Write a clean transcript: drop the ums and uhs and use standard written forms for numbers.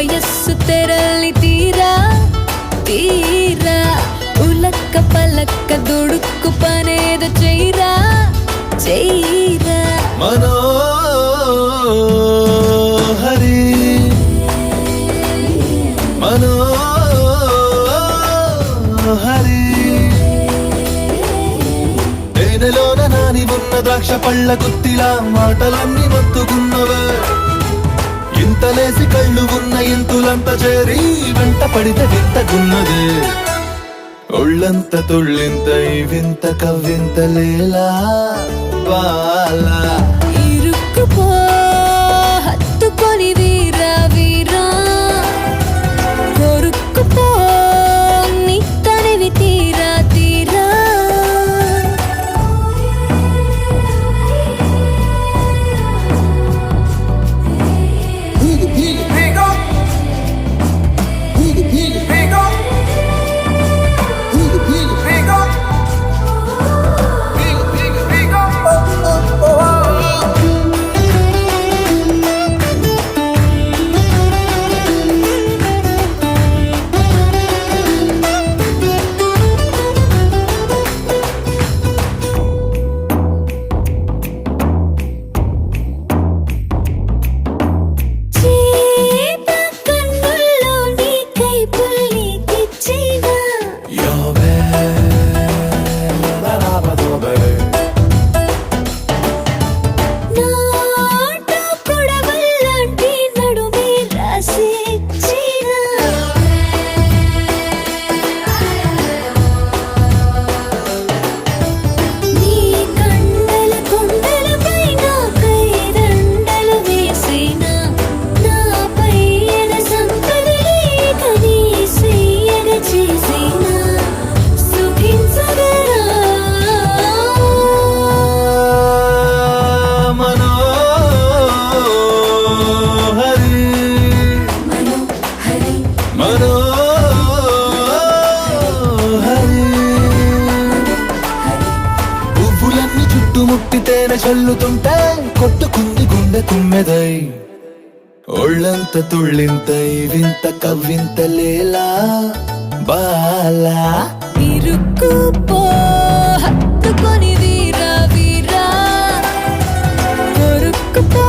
ವಯಸ್ಸು ತೆರಳಿ ತೀರಾ ತೀರಾ ಉಲಕ್ಕ ಪಲಕ್ಕ ದುಡುಕು ಪನೇದ ಚೈರಾ ಚೈರಾ మనోహరి మనోహరి తేనెలోన నాని ఉన్న ద్రాక్ష పళ్ళ గుత్తిలా మాటలన్నీ మత్తుకున్నవే ఇంతలేసి కళ్ళు ఉన్న ఇంతులంత చేరి వెంట పడితే వింతకున్నదే ఒళ్ళంత తుళ్ళింత ఈ వింత కవ్వింత లేలా బాలా ఇరుక్కుపో హత్తుకొని వీరా వీరా కొరుక్కుపో నీ తనివి తీరా తీరా పువ్వులన్నీ చుట్టుముట్టితేనే చల్లుతుంటే కొట్టుకుంది గుండె తుమ్మెదై ఒళ్ళంత తుళ్ళింతై వింత కవ్వింత లేలా బాలా ఇరుక్కుపో హత్తుకొని వీరా వీరా కొరుక్కుపో